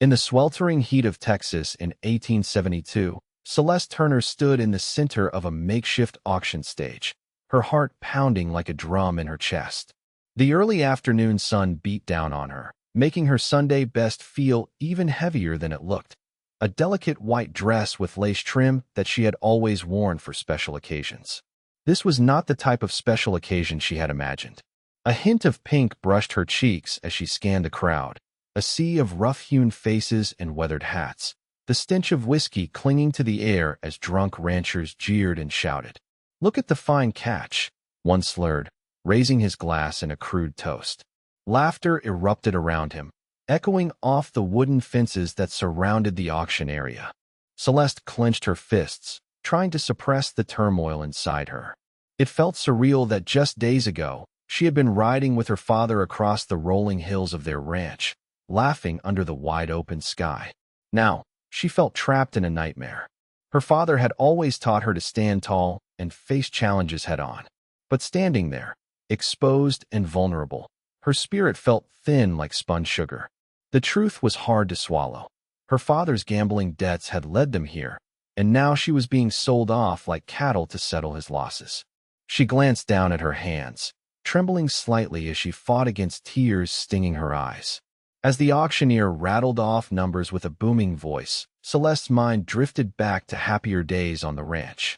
In the sweltering heat of Texas in 1872, Celeste Turner stood in the center of a makeshift auction stage, her heart pounding like a drum in her chest. The early afternoon sun beat down on her, making her Sunday best feel even heavier than it looked. A delicate white dress with lace trim that she had always worn for special occasions. This was not the type of special occasion she had imagined. A hint of pink brushed her cheeks as she scanned the crowd, a sea of rough-hewn faces and weathered hats, the stench of whiskey clinging to the air as drunk ranchers jeered and shouted. "Look at the fine catch," one slurred, raising his glass in a crude toast. Laughter erupted around him, echoing off the wooden fences that surrounded the auction area. Celeste clenched her fists, trying to suppress the turmoil inside her. It felt surreal that just days ago, she had been riding with her father across the rolling hills of their ranch, laughing under the wide-open sky. Now, she felt trapped in a nightmare. Her father had always taught her to stand tall and face challenges head-on. But standing there, exposed and vulnerable, her spirit felt thin like spun sugar. The truth was hard to swallow. Her father's gambling debts had led them here, and now she was being sold off like cattle to settle his losses. She glanced down at her hands, trembling slightly as she fought against tears stinging her eyes. As the auctioneer rattled off numbers with a booming voice, Celeste's mind drifted back to happier days on the ranch.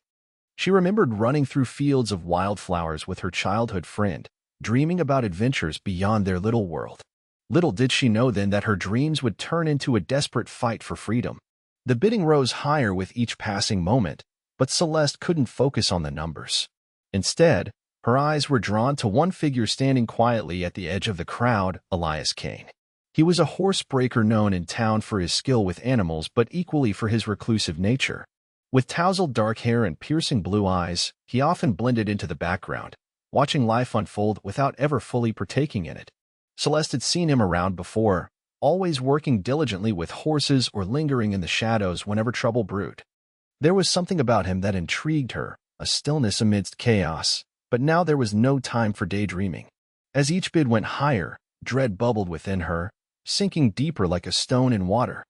She remembered running through fields of wildflowers with her childhood friend, dreaming about adventures beyond their little world. Little did she know then that her dreams would turn into a desperate fight for freedom. The bidding rose higher with each passing moment, but Celeste couldn't focus on the numbers. Instead, her eyes were drawn to one figure standing quietly at the edge of the crowd, Elias Kane. He was a horsebreaker known in town for his skill with animals but equally for his reclusive nature. With tousled dark hair and piercing blue eyes, he often blended into the background, watching life unfold without ever fully partaking in it. Celeste had seen him around before, always working diligently with horses or lingering in the shadows whenever trouble brewed. There was something about him that intrigued her, a stillness amidst chaos, but now there was no time for daydreaming. As each bid went higher, dread bubbled within her, sinking deeper like a stone in water.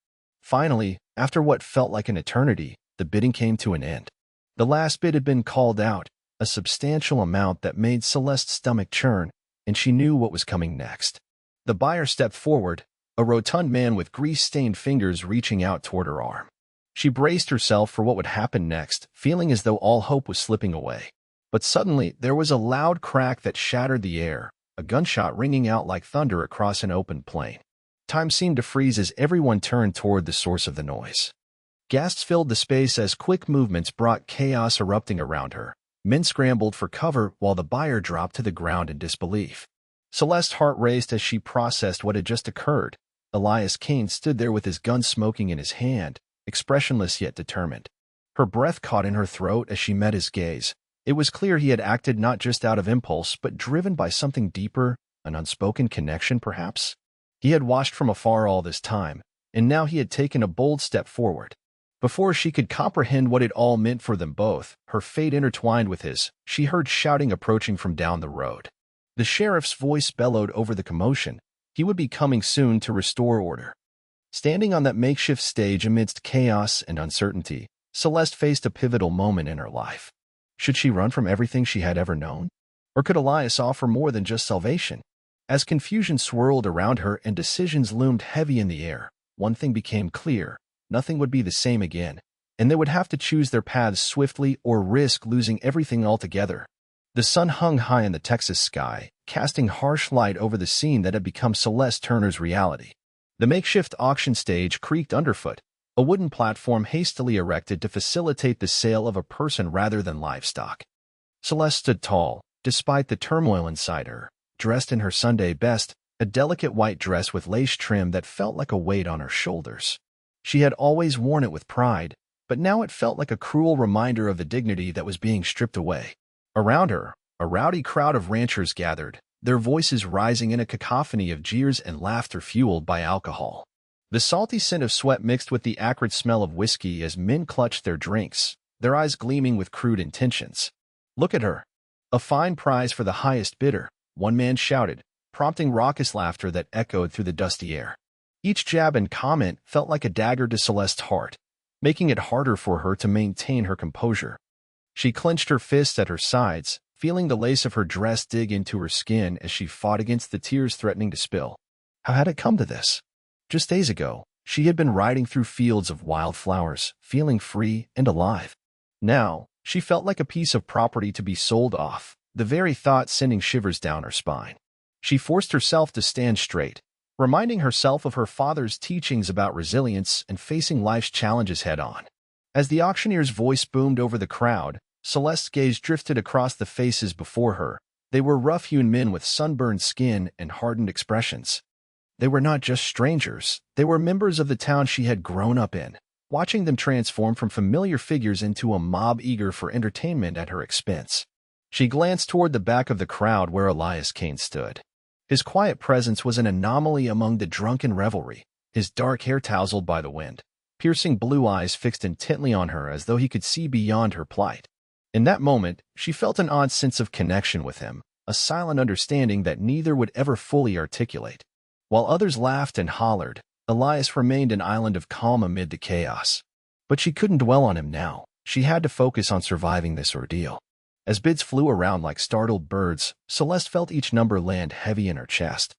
Finally, after what felt like an eternity, the bidding came to an end. The last bid had been called out, a substantial amount that made Celeste's stomach churn, and she knew what was coming next. The buyer stepped forward, a rotund man with grease-stained fingers reaching out toward her arm. She braced herself for what would happen next, feeling as though all hope was slipping away. But suddenly, there was a loud crack that shattered the air, a gunshot ringing out like thunder across an open plain. Time seemed to freeze as everyone turned toward the source of the noise. Gasps filled the space as quick movements brought chaos erupting around her. Men scrambled for cover while the buyer dropped to the ground in disbelief. Celeste's heart raced as she processed what had just occurred. Elias Kane stood there with his gun smoking in his hand, expressionless yet determined. Her breath caught in her throat as she met his gaze. It was clear he had acted not just out of impulse, but driven by something deeper, an unspoken connection, perhaps. He had watched from afar all this time, and now he had taken a bold step forward. Before she could comprehend what it all meant for them both, her fate intertwined with his, she heard shouting approaching from down the road. The sheriff's voice bellowed over the commotion. He would be coming soon to restore order. Standing on that makeshift stage amidst chaos and uncertainty, Celeste faced a pivotal moment in her life. Should she run from everything she had ever known? Or could Elias offer more than just salvation? As confusion swirled around her and decisions loomed heavy in the air, one thing became clear: nothing would be the same again, and they would have to choose their paths swiftly or risk losing everything altogether. The sun hung high in the Texas sky, casting harsh light over the scene that had become Celeste Turner's reality. The makeshift auction stage creaked underfoot, a wooden platform hastily erected to facilitate the sale of a person rather than livestock. Celeste stood tall, despite the turmoil inside her, dressed in her Sunday best, a delicate white dress with lace trim that felt like a weight on her shoulders. She had always worn it with pride, but now it felt like a cruel reminder of the dignity that was being stripped away. Around her, a rowdy crowd of ranchers gathered, their voices rising in a cacophony of jeers and laughter fueled by alcohol. The salty scent of sweat mixed with the acrid smell of whiskey as men clutched their drinks, their eyes gleaming with crude intentions. "Look at her! A fine prize for the highest bidder," one man shouted, prompting raucous laughter that echoed through the dusty air. Each jab and comment felt like a dagger to Celeste's heart, making it harder for her to maintain her composure. She clenched her fists at her sides, feeling the lace of her dress dig into her skin as she fought against the tears threatening to spill. How had it come to this? Just days ago, she had been riding through fields of wildflowers, feeling free and alive. Now, she felt like a piece of property to be sold off, the very thought sending shivers down her spine. She forced herself to stand straight, reminding herself of her father's teachings about resilience and facing life's challenges head-on. As the auctioneer's voice boomed over the crowd, Celeste's gaze drifted across the faces before her. They were rough-hewn men with sunburned skin and hardened expressions. They were not just strangers, they were members of the town she had grown up in, watching them transform from familiar figures into a mob eager for entertainment at her expense. She glanced toward the back of the crowd where Elias Kane stood. His quiet presence was an anomaly among the drunken revelry, his dark hair tousled by the wind, piercing blue eyes fixed intently on her as though he could see beyond her plight. In that moment, she felt an odd sense of connection with him, a silent understanding that neither would ever fully articulate. While others laughed and hollered, Elias remained an island of calm amid the chaos. But she couldn't dwell on him now. She had to focus on surviving this ordeal. As bids flew around like startled birds, Celeste felt each number land heavy in her chest.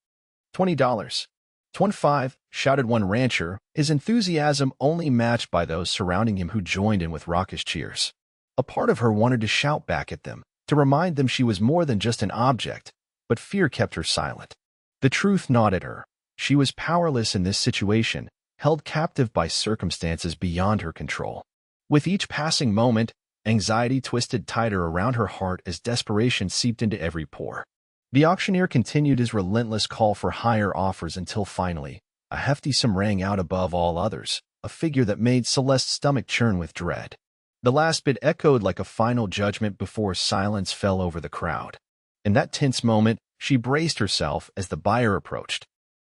$20. 25, shouted one rancher, his enthusiasm only matched by those surrounding him who joined in with raucous cheers. A part of her wanted to shout back at them, to remind them she was more than just an object, but fear kept her silent. The truth gnawed at her. She was powerless in this situation, held captive by circumstances beyond her control. With each passing moment, anxiety twisted tighter around her heart as desperation seeped into every pore. The auctioneer continued his relentless call for higher offers until finally, a hefty sum rang out above all others, a figure that made Celeste's stomach churn with dread. The last bid echoed like a final judgment before silence fell over the crowd. In that tense moment, she braced herself as the buyer approached.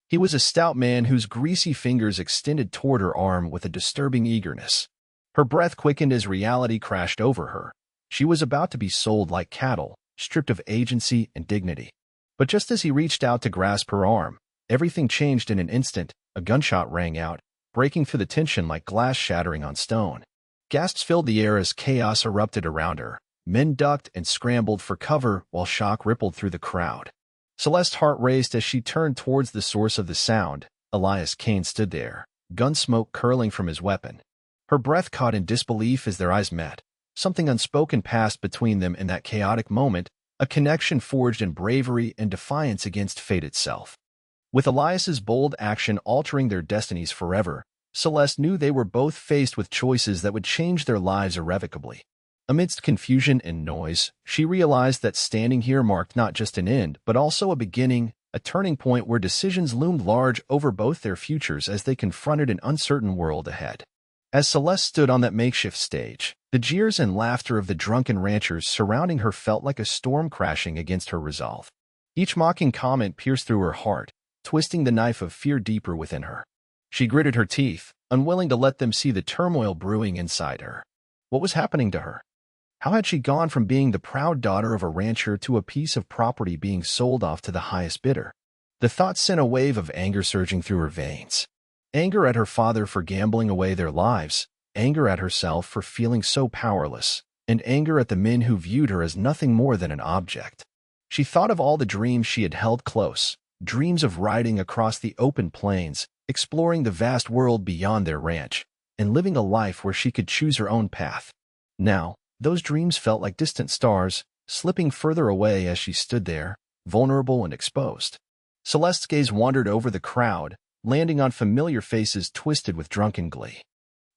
He was a stout man whose greasy fingers extended toward her arm with a disturbing eagerness. Her breath quickened as reality crashed over her. She was about to be sold like cattle, stripped of agency and dignity. But just as he reached out to grasp her arm, everything changed in an instant. A gunshot rang out, breaking through the tension like glass shattering on stone. Gasps filled the air as chaos erupted around her. Men ducked and scrambled for cover while shock rippled through the crowd. Celeste's heart raced as she turned towards the source of the sound. Elias Kane stood there, gun smoke curling from his weapon. Her breath caught in disbelief as their eyes met. Something unspoken passed between them in that chaotic moment, a connection forged in bravery and defiance against fate itself. With Elias's bold action altering their destinies forever, Celeste knew they were both faced with choices that would change their lives irrevocably. Amidst confusion and noise, she realized that standing here marked not just an end, but also a beginning, a turning point where decisions loomed large over both their futures as they confronted an uncertain world ahead. As Celeste stood on that makeshift stage, the jeers and laughter of the drunken ranchers surrounding her felt like a storm crashing against her resolve. Each mocking comment pierced through her heart, twisting the knife of fear deeper within her. She gritted her teeth, unwilling to let them see the turmoil brewing inside her. What was happening to her? How had she gone from being the proud daughter of a rancher to a piece of property being sold off to the highest bidder? The thought sent a wave of anger surging through her veins. Anger at her father for gambling away their lives, anger at herself for feeling so powerless, and anger at the men who viewed her as nothing more than an object. She thought of all the dreams she had held close, dreams of riding across the open plains, exploring the vast world beyond their ranch, and living a life where she could choose her own path. Now, those dreams felt like distant stars, slipping further away as she stood there, vulnerable and exposed. Celeste's gaze wandered over the crowd, landing on familiar faces twisted with drunken glee.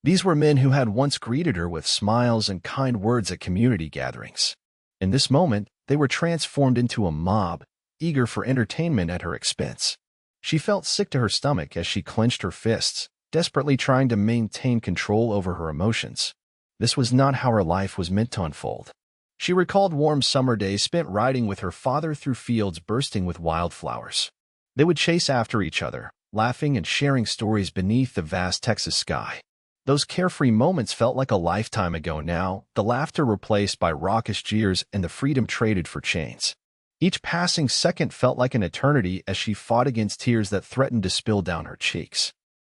These were men who had once greeted her with smiles and kind words at community gatherings. In this moment, they were transformed into a mob, eager for entertainment at her expense. She felt sick to her stomach as she clenched her fists, desperately trying to maintain control over her emotions. This was not how her life was meant to unfold. She recalled warm summer days spent riding with her father through fields bursting with wildflowers. They would chase after each other, laughing and sharing stories beneath the vast Texas sky. Those carefree moments felt like a lifetime ago now, the laughter replaced by raucous jeers and the freedom traded for chains. Each passing second felt like an eternity as she fought against tears that threatened to spill down her cheeks.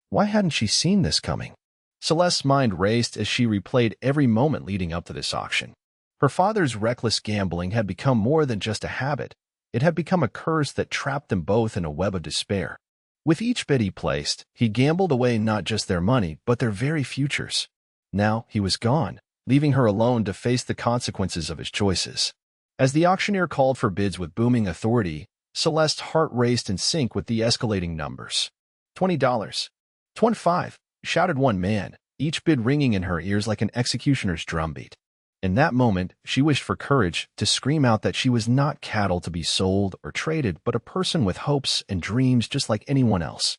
Why hadn't she seen this coming? Celeste's mind raced as she replayed every moment leading up to this auction. Her father's reckless gambling had become more than just a habit. It had become a curse that trapped them both in a web of despair. With each bid he placed, he gambled away not just their money, but their very futures. Now he was gone, leaving her alone to face the consequences of his choices. As the auctioneer called for bids with booming authority, Celeste's heart raced in sync with the escalating numbers. $20. $25, shouted one man, each bid ringing in her ears like an executioner's drumbeat. In that moment, she wished for courage to scream out that she was not cattle to be sold or traded, but a person with hopes and dreams just like anyone else.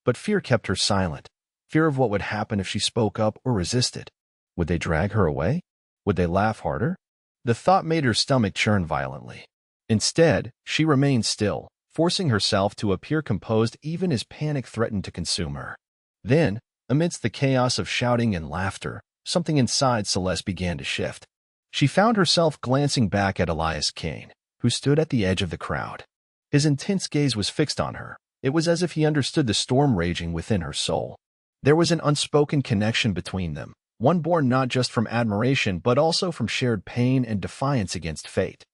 But fear kept her silent, fear of what would happen if she spoke up or resisted. Would they drag her away? Would they laugh harder? The thought made her stomach churn violently. Instead, she remained still, forcing herself to appear composed even as panic threatened to consume her. Then, amidst the chaos of shouting and laughter, something inside Celeste began to shift. She found herself glancing back at Elias Kane, who stood at the edge of the crowd. His intense gaze was fixed on her. It was as if he understood the storm raging within her soul. There was an unspoken connection between them, one born not just from admiration but also from shared pain and defiance against fate.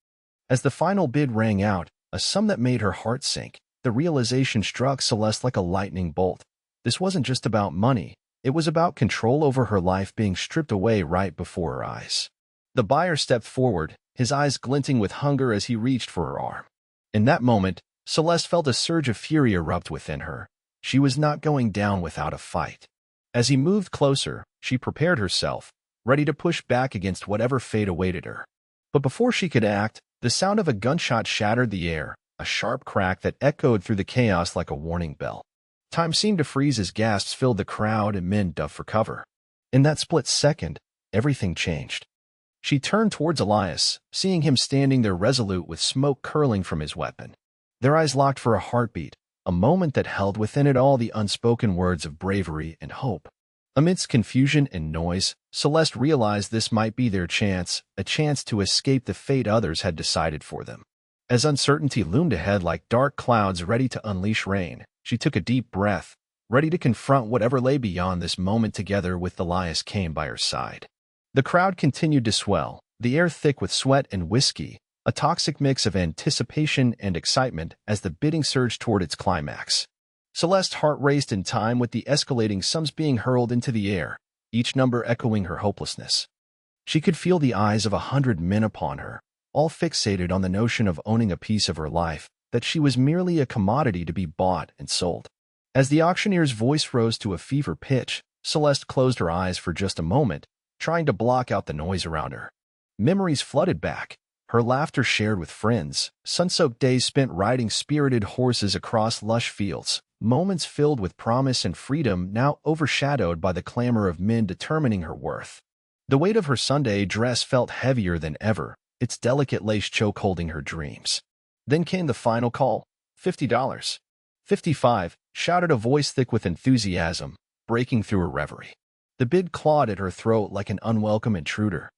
As the final bid rang out, a sum that made her heart sink, the realization struck Celeste like a lightning bolt. This wasn't just about money. It was about control over her life being stripped away right before her eyes. The buyer stepped forward, his eyes glinting with hunger as he reached for her arm. In that moment, Celeste felt a surge of fury erupt within her. She was not going down without a fight. As he moved closer, she prepared herself, ready to push back against whatever fate awaited her. But before she could act, the sound of a gunshot shattered the air, a sharp crack that echoed through the chaos like a warning bell. Time seemed to freeze as gasps filled the crowd and men dove for cover. In that split second, everything changed. She turned towards Elias, seeing him standing there resolute with smoke curling from his weapon. Their eyes locked for a heartbeat, a moment that held within it all the unspoken words of bravery and hope. Amidst confusion and noise, Celeste realized this might be their chance, a chance to escape the fate others had decided for them. As uncertainty loomed ahead like dark clouds ready to unleash rain, she took a deep breath, ready to confront whatever lay beyond this moment together with Elias Kane by her side. The crowd continued to swell, the air thick with sweat and whiskey, a toxic mix of anticipation and excitement as the bidding surged toward its climax. Celeste's heart raced in time with the escalating sums being hurled into the air, each number echoing her hopelessness. She could feel the eyes of 100 men upon her, all fixated on the notion of owning a piece of her life, that she was merely a commodity to be bought and sold. As the auctioneer's voice rose to a fever pitch, Celeste closed her eyes for just a moment, trying to block out the noise around her. Memories flooded back, her laughter shared with friends, sun-soaked days spent riding spirited horses across lush fields, moments filled with promise and freedom now overshadowed by the clamor of men determining her worth. The weight of her Sunday dress felt heavier than ever, its delicate lace choke holding her dreams. Then came the final call, $50. $55, shouted a voice thick with enthusiasm, breaking through her reverie. The bid clawed at her throat like an unwelcome intruder.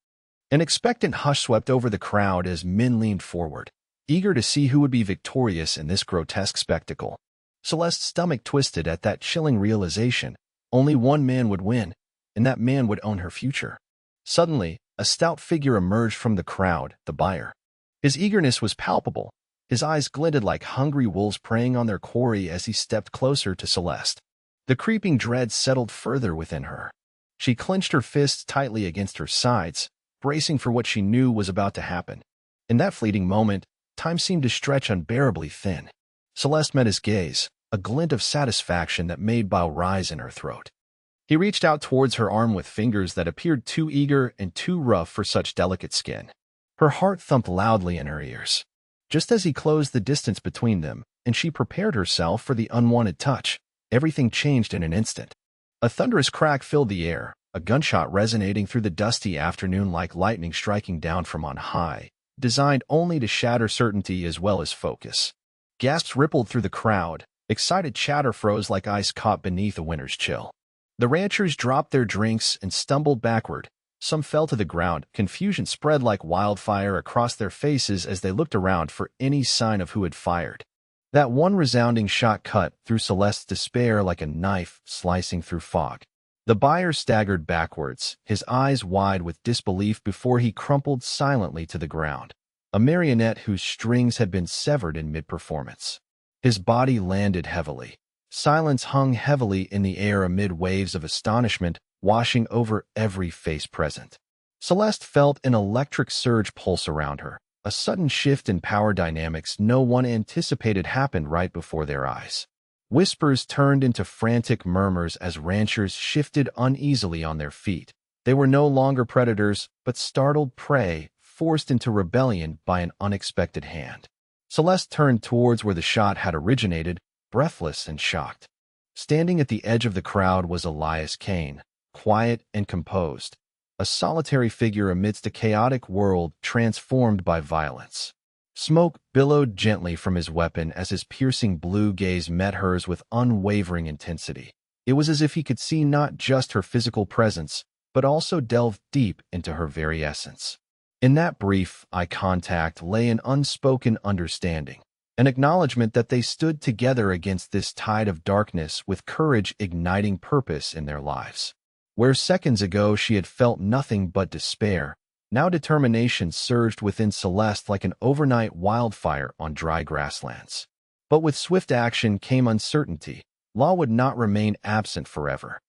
An expectant hush swept over the crowd as men leaned forward, eager to see who would be victorious in this grotesque spectacle. Celeste's stomach twisted at that chilling realization. Only one man would win, and that man would own her future. Suddenly, a stout figure emerged from the crowd, the buyer. His eagerness was palpable. His eyes glinted like hungry wolves preying on their quarry as he stepped closer to Celeste. The creeping dread settled further within her. She clenched her fists tightly against her sides, bracing for what she knew was about to happen. In that fleeting moment, time seemed to stretch unbearably thin. Celeste met his gaze, a glint of satisfaction that made bile rise in her throat. He reached out towards her arm with fingers that appeared too eager and too rough for such delicate skin. Her heart thumped loudly in her ears. Just as he closed the distance between them, and she prepared herself for the unwanted touch, everything changed in an instant. A thunderous crack filled the air, a gunshot resonating through the dusty afternoon like lightning striking down from on high, designed only to shatter certainty as well as focus. Gasps rippled through the crowd, excited chatter froze like ice caught beneath a winter's chill. The ranchers dropped their drinks and stumbled backward, Some fell to the ground. Confusion spread like wildfire across their faces as they looked around for any sign of who had fired. That one resounding shot cut through Celeste's despair like a knife slicing through fog. The buyer staggered backwards, his eyes wide with disbelief before he crumpled silently to the ground, a marionette whose strings had been severed in mid-performance. His body landed heavily. Silence hung heavily in the air amid waves of astonishment washing over every face present. Celeste felt an electric surge pulse around her. A sudden shift in power dynamics no one anticipated happened right before their eyes. Whispers turned into frantic murmurs as ranchers shifted uneasily on their feet. They were no longer predators, but startled prey, forced into rebellion by an unexpected hand. Celeste turned towards where the shot had originated, breathless and shocked. Standing at the edge of the crowd was Elias Kane, quiet and composed, a solitary figure amidst a chaotic world transformed by violence. Smoke billowed gently from his weapon as his piercing blue gaze met hers with unwavering intensity. It was as if he could see not just her physical presence, but also delve deep into her very essence. In that brief eye contact lay an unspoken understanding, an acknowledgement that they stood together against this tide of darkness with courage igniting purpose in their lives. Where seconds ago she had felt nothing but despair, now determination surged within Celeste like an overnight wildfire on dry grasslands. But with swift action came uncertainty. Law would not remain absent forever.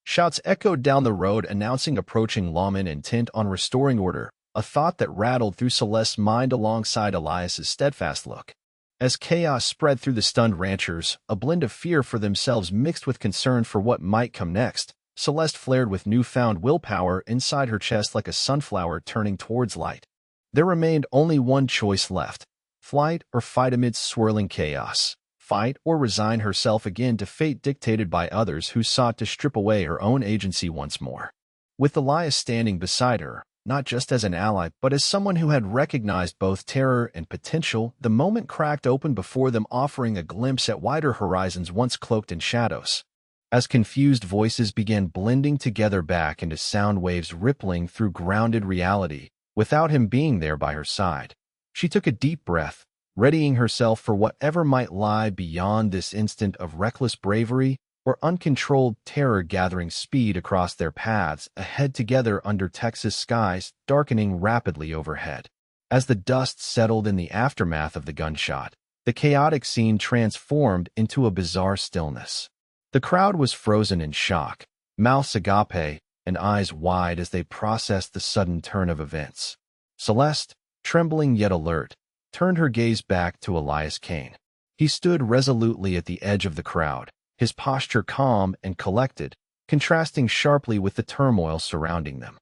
Shouts echoed down the road announcing approaching lawmen intent on restoring order, a thought that rattled through Celeste's mind alongside Elias's steadfast look. As chaos spread through the stunned ranchers, a blend of fear for themselves mixed with concern for what might come next, Celeste flared with newfound willpower inside her chest like a sunflower turning towards light. There remained only one choice left: flight or fight amidst swirling chaos. Fight or resign herself again to fate dictated by others who sought to strip away her own agency once more. With Elias standing beside her, not just as an ally but as someone who had recognized both terror and potential, the moment cracked open before them, offering a glimpse at wider horizons once cloaked in shadows. As confused voices began blending together back into sound waves rippling through grounded reality, without him being there by her side, she took a deep breath, readying herself for whatever might lie beyond this instant of reckless bravery or uncontrolled terror gathering speed across their paths ahead together under Texas skies darkening rapidly overhead. As the dust settled in the aftermath of the gunshot, the chaotic scene transformed into a bizarre stillness. The crowd was frozen in shock, mouths agape and eyes wide as they processed the sudden turn of events. Celeste, trembling yet alert, turned her gaze back to Elias Kane. He stood resolutely at the edge of the crowd, his posture calm and collected, contrasting sharply with the turmoil surrounding them.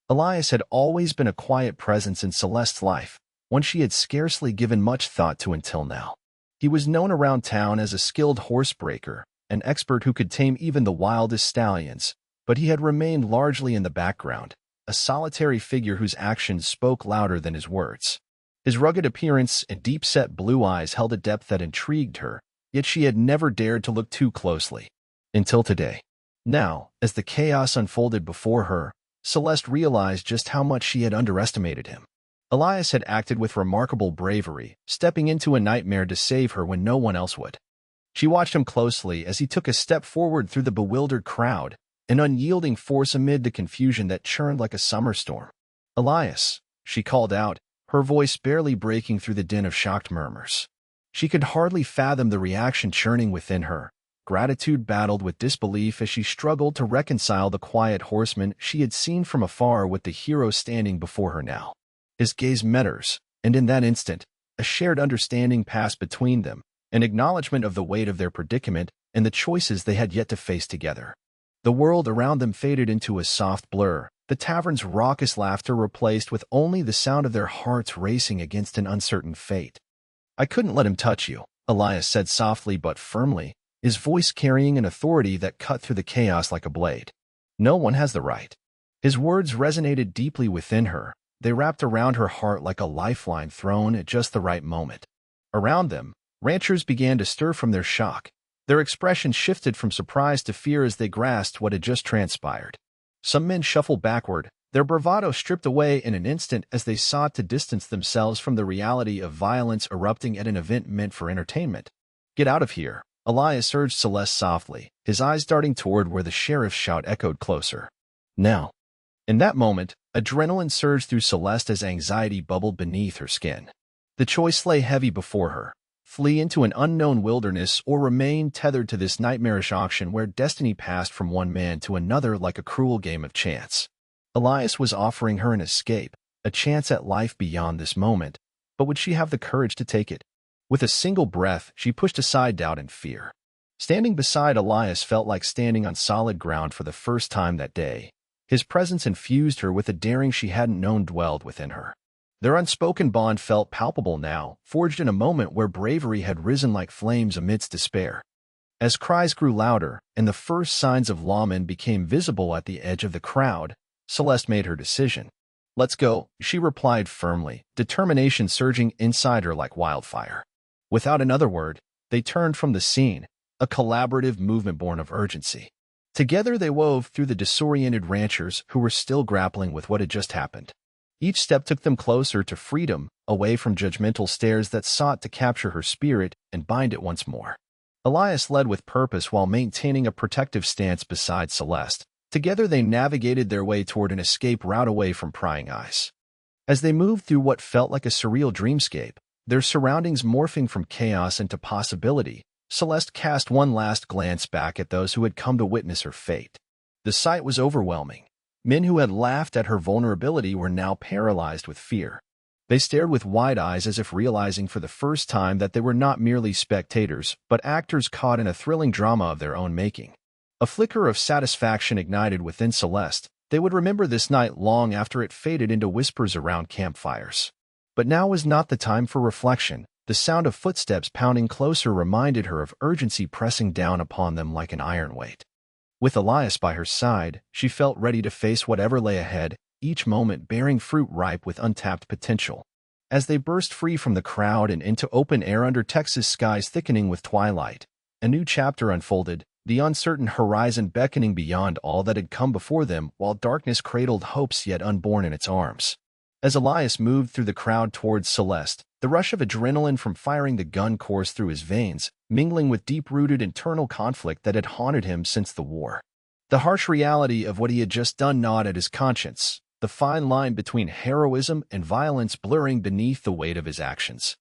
Elias had always been a quiet presence in Celeste's life, one she had scarcely given much thought to until now. He was known around town as a skilled horsebreaker, an expert who could tame even the wildest stallions, but he had remained largely in the background, a solitary figure whose actions spoke louder than his words. His rugged appearance and deep-set blue eyes held a depth that intrigued her, yet she had never dared to look too closely. Until today. Now, as the chaos unfolded before her, Celeste realized just how much she had underestimated him. Elias had acted with remarkable bravery, stepping into a nightmare to save her when no one else would. She watched him closely as he took a step forward through the bewildered crowd, an unyielding force amid the confusion that churned like a summer storm. "Elias," she called out, her voice barely breaking through the din of shocked murmurs. She could hardly fathom the reaction churning within her. Gratitude battled with disbelief as she struggled to reconcile the quiet horseman she had seen from afar with the hero standing before her now. His gaze met hers, and in that instant, a shared understanding passed between them, an acknowledgement of the weight of their predicament and the choices they had yet to face together. The world around them faded into a soft blur, the tavern's raucous laughter replaced with only the sound of their hearts racing against an uncertain fate. "I couldn't let him touch you," Elias said softly but firmly, his voice carrying an authority that cut through the chaos like a blade. "No one has the right." His words resonated deeply within her. They wrapped around her heart like a lifeline thrown at just the right moment. Around them, ranchers began to stir from their shock. Their expression shifted from surprise to fear as they grasped what had just transpired. Some men shuffled backward, their bravado stripped away in an instant as they sought to distance themselves from the reality of violence erupting at an event meant for entertainment. "Get out of here," Elias urged Celeste softly, his eyes darting toward where the sheriff's shout echoed closer. "Now." In that moment, adrenaline surged through Celeste as anxiety bubbled beneath her skin. The choice lay heavy before her: flee into an unknown wilderness or remain tethered to this nightmarish auction where destiny passed from one man to another like a cruel game of chance. Elias was offering her an escape, a chance at life beyond this moment, but would she have the courage to take it? With a single breath, she pushed aside doubt and fear. Standing beside Elias felt like standing on solid ground for the first time that day. His presence infused her with a daring she hadn't known dwelled within her. Their unspoken bond felt palpable now, forged in a moment where bravery had risen like flames amidst despair. As cries grew louder and the first signs of lawmen became visible at the edge of the crowd, Celeste made her decision. "Let's go," she replied firmly, determination surging inside her like wildfire. Without another word, they turned from the scene, a collaborative movement born of urgency. Together they wove through the disoriented ranchers who were still grappling with what had just happened. Each step took them closer to freedom, away from judgmental stares that sought to capture her spirit and bind it once more. Elias led with purpose while maintaining a protective stance beside Celeste. Together they navigated their way toward an escape route away from prying eyes. As they moved through what felt like a surreal dreamscape, their surroundings morphing from chaos into possibility, Celeste cast one last glance back at those who had come to witness her fate. The sight was overwhelming. Men who had laughed at her vulnerability were now paralyzed with fear. They stared with wide eyes as if realizing for the first time that they were not merely spectators, but actors caught in a thrilling drama of their own making. A flicker of satisfaction ignited within Celeste. They would remember this night long after it faded into whispers around campfires. But now was not the time for reflection. The sound of footsteps pounding closer reminded her of urgency pressing down upon them like an iron weight. With Elias by her side, she felt ready to face whatever lay ahead, each moment bearing fruit ripe with untapped potential. As they burst free from the crowd and into open air under Texas skies thickening with twilight, a new chapter unfolded, the uncertain horizon beckoning beyond all that had come before them while darkness cradled hopes yet unborn in its arms. As Elias moved through the crowd towards Celeste, the rush of adrenaline from firing the gun coursed through his veins, mingling with deep-rooted internal conflict that had haunted him since the war. The harsh reality of what he had just done gnawed at his conscience, the fine line between heroism and violence blurring beneath the weight of his actions.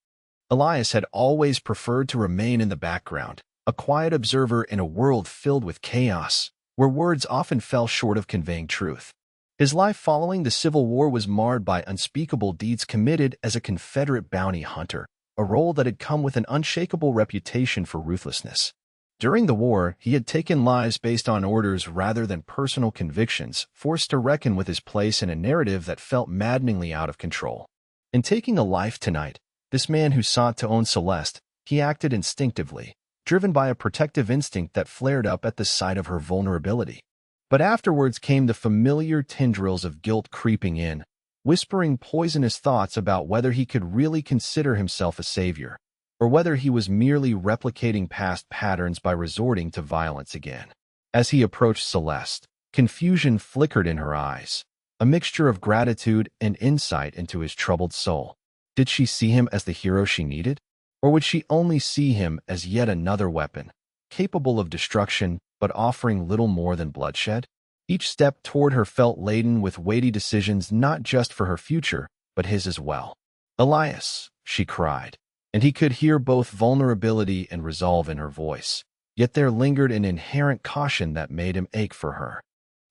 Elias had always preferred to remain in the background, a quiet observer in a world filled with chaos, where words often fell short of conveying truth. His life following the Civil War was marred by unspeakable deeds committed as a Confederate bounty hunter, a role that had come with an unshakable reputation for ruthlessness. During the war, he had taken lives based on orders rather than personal convictions, forced to reckon with his place in a narrative that felt maddeningly out of control. In taking a life tonight, this man who sought to own Celeste, he acted instinctively, driven by a protective instinct that flared up at the sight of her vulnerability. But afterwards came the familiar tendrils of guilt creeping in, whispering poisonous thoughts about whether he could really consider himself a savior, or whether he was merely replicating past patterns by resorting to violence again. As he approached Celeste, confusion flickered in her eyes, a mixture of gratitude and insight into his troubled soul. Did she see him as the hero she needed? Or would she only see him as yet another weapon, capable of destruction but offering little more than bloodshed? Each step toward her felt laden with weighty decisions not just for her future, but his as well. "Elias," she cried, and he could hear both vulnerability and resolve in her voice, yet there lingered an inherent caution that made him ache for her.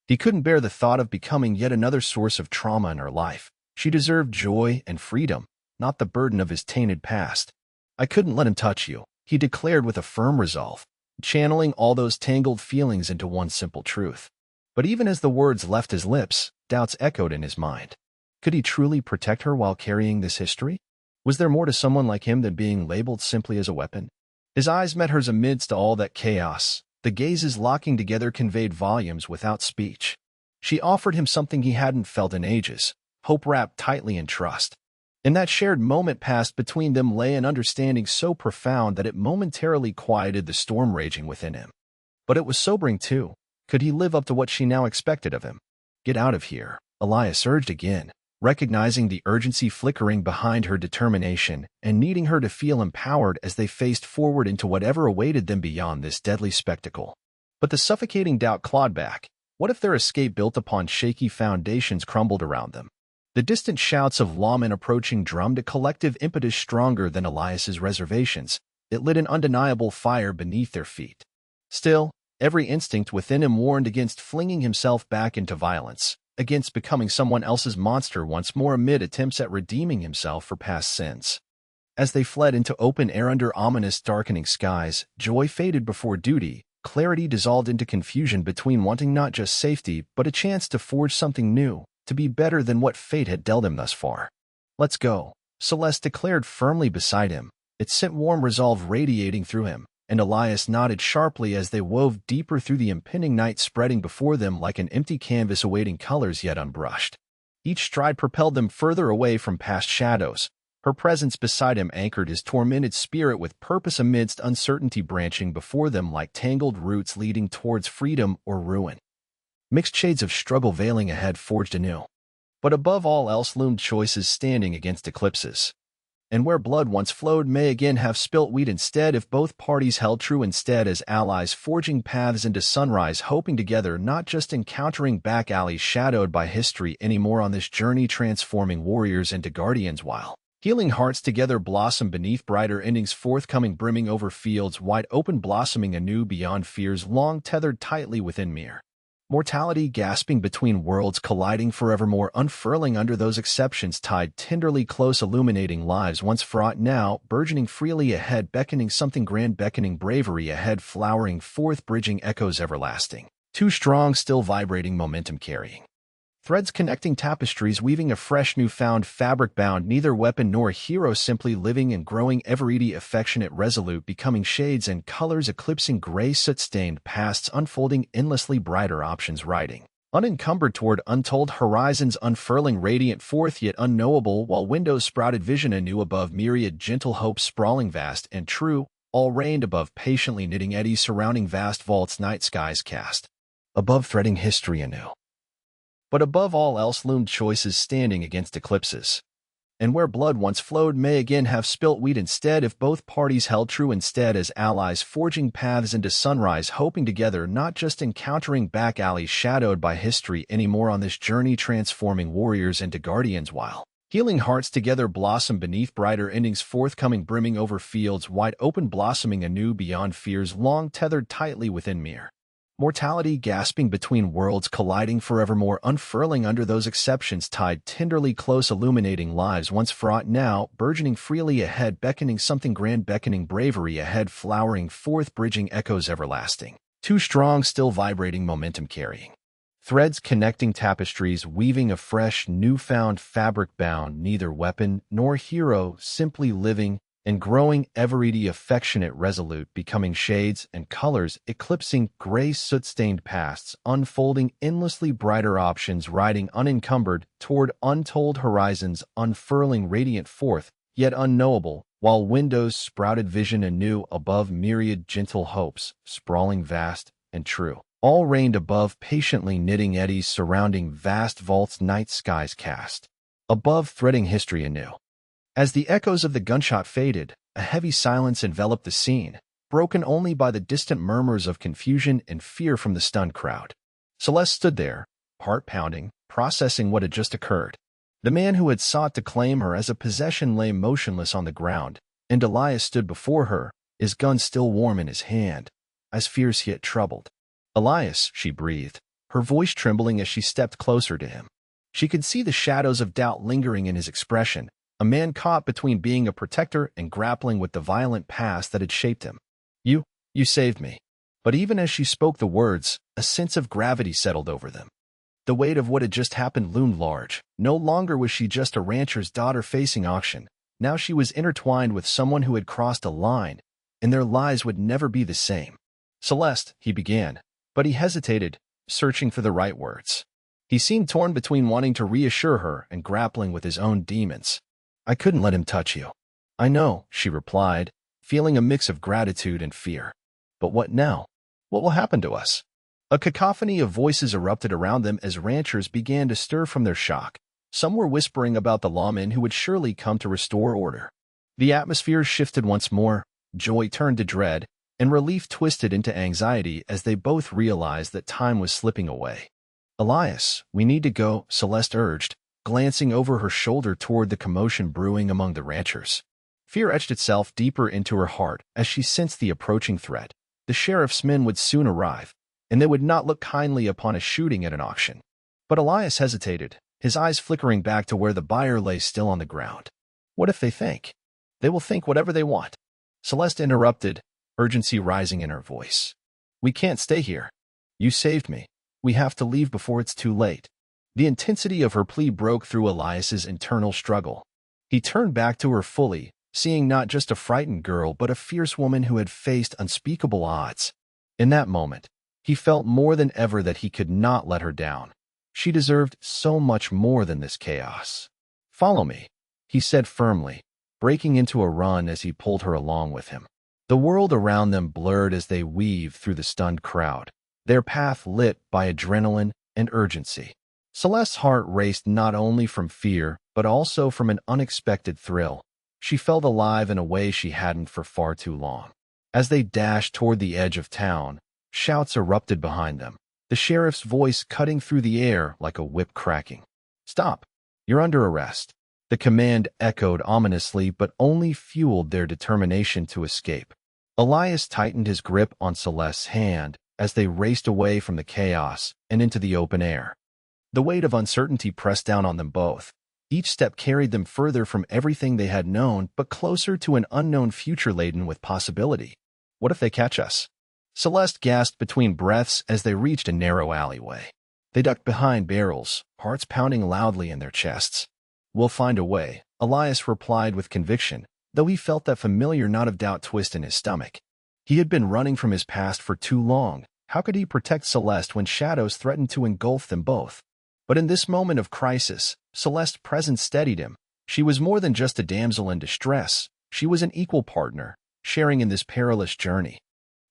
He couldn't bear the thought of becoming yet another source of trauma in her life. She deserved joy and freedom, not the burden of his tainted past. "I couldn't let him touch you," he declared with a firm resolve, channeling all those tangled feelings into one simple truth. But even as the words left his lips, doubts echoed in his mind. Could he truly protect her while carrying this history? Was there more to someone like him than being labeled simply as a weapon? His eyes met hers amidst all that chaos. The gazes locking together conveyed volumes without speech. She offered him something he hadn't felt in ages, hope wrapped tightly in trust. In that shared moment passed between them lay an understanding so profound that it momentarily quieted the storm raging within him. But it was sobering too. Could he live up to what she now expected of him? "Get out of here," Elias urged again, recognizing the urgency flickering behind her determination and needing her to feel empowered as they faced forward into whatever awaited them beyond this deadly spectacle. But the suffocating doubt clawed back. What if their escape built upon shaky foundations crumbled around them? The distant shouts of lawmen approaching drummed a collective impetus stronger than Elias's reservations. It lit an undeniable fire beneath their feet. Still, every instinct within him warned against flinging himself back into violence, against becoming someone else's monster once more amid attempts at redeeming himself for past sins. As they fled into open air under ominous darkening skies, joy faded before duty, clarity dissolved into confusion between wanting not just safety but a chance to forge something new, to be better than what fate had dealt him thus far. "Let's go," Celeste declared firmly beside him. It sent warm resolve radiating through him, and Elias nodded sharply as they wove deeper through the impending night spreading before them like an empty canvas awaiting colors yet unbrushed. Each stride propelled them further away from past shadows. Her presence beside him anchored his tormented spirit with purpose amidst uncertainty branching before them like tangled roots leading towards freedom or ruin. Mixed shades of struggle veiling ahead forged anew. But above all else loomed choices standing against eclipses. And where blood once flowed may again have spilt wheat instead if both parties held true instead as allies forging paths into sunrise hoping together not just encountering back alleys shadowed by history anymore on this journey transforming warriors into guardians while healing hearts together blossom beneath brighter endings forthcoming brimming over fields wide open blossoming anew beyond fears long tethered tightly within mere mortality gasping between worlds colliding forevermore unfurling under those exceptions tied tenderly close illuminating lives once fraught now burgeoning freely ahead beckoning something grand beckoning bravery ahead flowering forth bridging echoes everlasting too strong still vibrating momentum carrying threads connecting tapestries weaving a fresh newfound fabric bound neither weapon nor hero simply living and growing everedy affectionate resolute becoming shades and colors eclipsing gray soot-stained pasts unfolding endlessly brighter options riding unencumbered toward untold horizons unfurling radiant forth yet unknowable while windows sprouted vision anew above myriad gentle hopes sprawling vast and true all reigned above patiently knitting eddies surrounding vast vaults night skies cast above threading history anew. But above all else loomed choices standing against eclipses. And where blood once flowed may again have spilt wheat instead if both parties held true instead as allies forging paths into sunrise hoping together not just encountering back alleys shadowed by history anymore on this journey transforming warriors into guardians while healing hearts together blossom beneath brighter endings forthcoming brimming over fields wide open blossoming anew beyond fears long tethered tightly within mere mortality gasping between worlds colliding forevermore unfurling under those exceptions tied tenderly close illuminating lives once fraught now burgeoning freely ahead beckoning something grand beckoning bravery ahead flowering forth bridging echoes everlasting too strong still vibrating momentum carrying threads connecting tapestries weaving a fresh newfound fabric bound neither weapon nor hero simply living and growing everedy affectionate resolute becoming shades and colors eclipsing gray soot-stained pasts unfolding endlessly brighter options riding unencumbered toward untold horizons unfurling radiant forth yet unknowable while windows sprouted vision anew above myriad gentle hopes sprawling vast and true all reigned above patiently knitting eddies surrounding vast vaults night skies cast above threading history anew. As the echoes of the gunshot faded, a heavy silence enveloped the scene, broken only by the distant murmurs of confusion and fear from the stunned crowd. Celeste stood there, heart pounding, processing what had just occurred. The man who had sought to claim her as a possession lay motionless on the ground, and Elias stood before her, his gun still warm in his hand, as fierce yet troubled. "Elias," she breathed, her voice trembling as she stepped closer to him. She could see the shadows of doubt lingering in his expression, a man caught between being a protector and grappling with the violent past that had shaped him. You saved me." But even as she spoke the words, a sense of gravity settled over them. The weight of what had just happened loomed large. No longer was she just a rancher's daughter facing auction. Now she was intertwined with someone who had crossed a line, and their lives would never be the same. "Celeste," he began, but he hesitated, searching for the right words. He seemed torn between wanting to reassure her and grappling with his own demons. "I couldn't let him touch you." "I know," she replied, feeling a mix of gratitude and fear. "But what now? What will happen to us?" A cacophony of voices erupted around them as ranchers began to stir from their shock. Some were whispering about the lawmen who would surely come to restore order. The atmosphere shifted once more, joy turned to dread, and relief twisted into anxiety as they both realized that time was slipping away. "Elias, we need to go," Celeste urged, glancing over her shoulder toward the commotion brewing among the ranchers. Fear etched itself deeper into her heart as she sensed the approaching threat. The sheriff's men would soon arrive, and they would not look kindly upon a shooting at an auction. But Elias hesitated, his eyes flickering back to where the buyer lay still on the ground. What if they think? They will think whatever they want. Celeste interrupted, urgency rising in her voice. "We can't stay here. You saved me. We have to leave before it's too late." The intensity of her plea broke through Elias's internal struggle. He turned back to her fully, seeing not just a frightened girl but a fierce woman who had faced unspeakable odds. In that moment, he felt more than ever that he could not let her down. She deserved so much more than this chaos. "Follow me," he said firmly, breaking into a run as he pulled her along with him. The world around them blurred as they weaved through the stunned crowd, their path lit by adrenaline and urgency. Celeste's heart raced not only from fear, but also from an unexpected thrill. She felt alive in a way she hadn't for far too long. As they dashed toward the edge of town, shouts erupted behind them, the sheriff's voice cutting through the air like a whip cracking. "Stop! You're under arrest." The command echoed ominously but only fueled their determination to escape. Elias tightened his grip on Celeste's hand as they raced away from the chaos and into the open air. The weight of uncertainty pressed down on them both. Each step carried them further from everything they had known but closer to an unknown future laden with possibility. "What if they catch us?" Celeste gasped between breaths as they reached a narrow alleyway. They ducked behind barrels, hearts pounding loudly in their chests. "We'll find a way," Elias replied with conviction, though he felt that familiar knot of doubt twist in his stomach. He had been running from his past for too long. How could he protect Celeste when shadows threatened to engulf them both? But in this moment of crisis, Celeste's presence steadied him. She was more than just a damsel in distress. She was an equal partner, sharing in this perilous journey.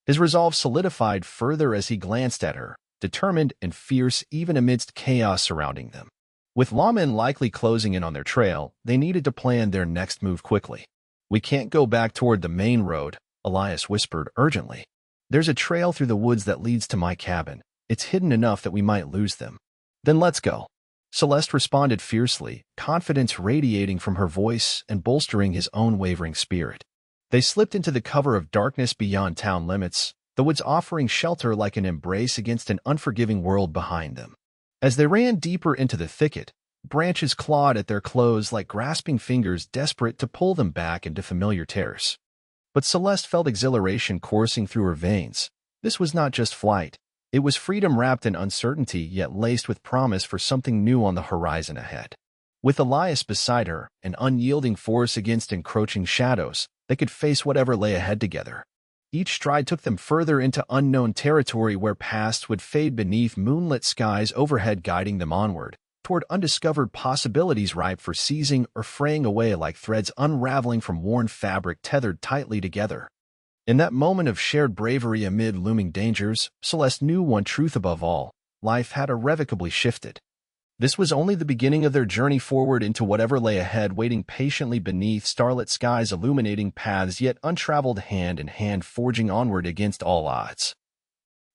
His resolve solidified further as he glanced at her, determined and fierce even amidst chaos surrounding them. With lawmen likely closing in on their trail, they needed to plan their next move quickly. "We can't go back toward the main road," Elias whispered urgently. "There's a trail through the woods that leads to my cabin. It's hidden enough that we might lose them." "Then let's go," Celeste responded fiercely, confidence radiating from her voice and bolstering his own wavering spirit. They slipped into the cover of darkness beyond town limits, the woods offering shelter like an embrace against an unforgiving world behind them. As they ran deeper into the thicket, branches clawed at their clothes like grasping fingers desperate to pull them back into familiar terrors. But Celeste felt exhilaration coursing through her veins. This was not just flight. It was freedom wrapped in uncertainty yet laced with promise for something new on the horizon ahead. With Elias beside her, an unyielding force against encroaching shadows, they could face whatever lay ahead together. Each stride took them further into unknown territory where pasts would fade beneath moonlit skies overhead, guiding them onward, toward undiscovered possibilities ripe for seizing or fraying away like threads unraveling from worn fabric tethered tightly together. In that moment of shared bravery amid looming dangers, Celeste knew one truth above all: life had irrevocably shifted. This was only the beginning of their journey forward into whatever lay ahead, waiting patiently beneath starlit skies, illuminating paths yet untraveled, hand in hand forging onward against all odds.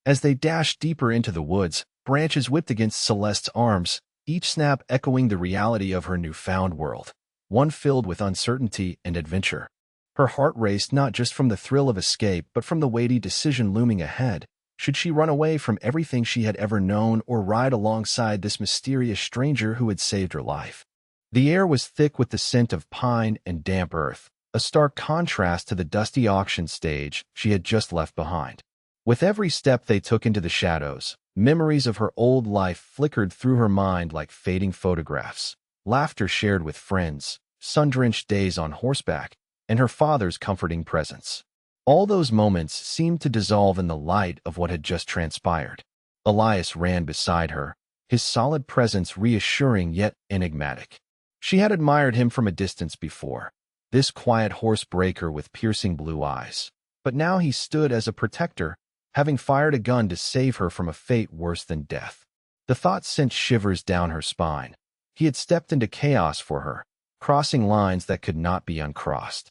As they dashed deeper into the woods, branches whipped against Celeste's arms, each snap echoing the reality of her newfound world, one filled with uncertainty and adventure. Her heart raced not just from the thrill of escape but from the weighty decision looming ahead. Should she run away from everything she had ever known or ride alongside this mysterious stranger who had saved her life? The air was thick with the scent of pine and damp earth, a stark contrast to the dusty auction stage she had just left behind. With every step they took into the shadows, memories of her old life flickered through her mind like fading photographs. Laughter shared with friends, sun-drenched days on horseback, and her father's comforting presence. All those moments seemed to dissolve in the light of what had just transpired. Elias ran beside her, his solid presence reassuring yet enigmatic. She had admired him from a distance before, this quiet horse breaker with piercing blue eyes. But now he stood as a protector, having fired a gun to save her from a fate worse than death. The thought sent shivers down her spine. He had stepped into chaos for her, crossing lines that could not be uncrossed.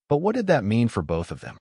But what did that mean for both of them?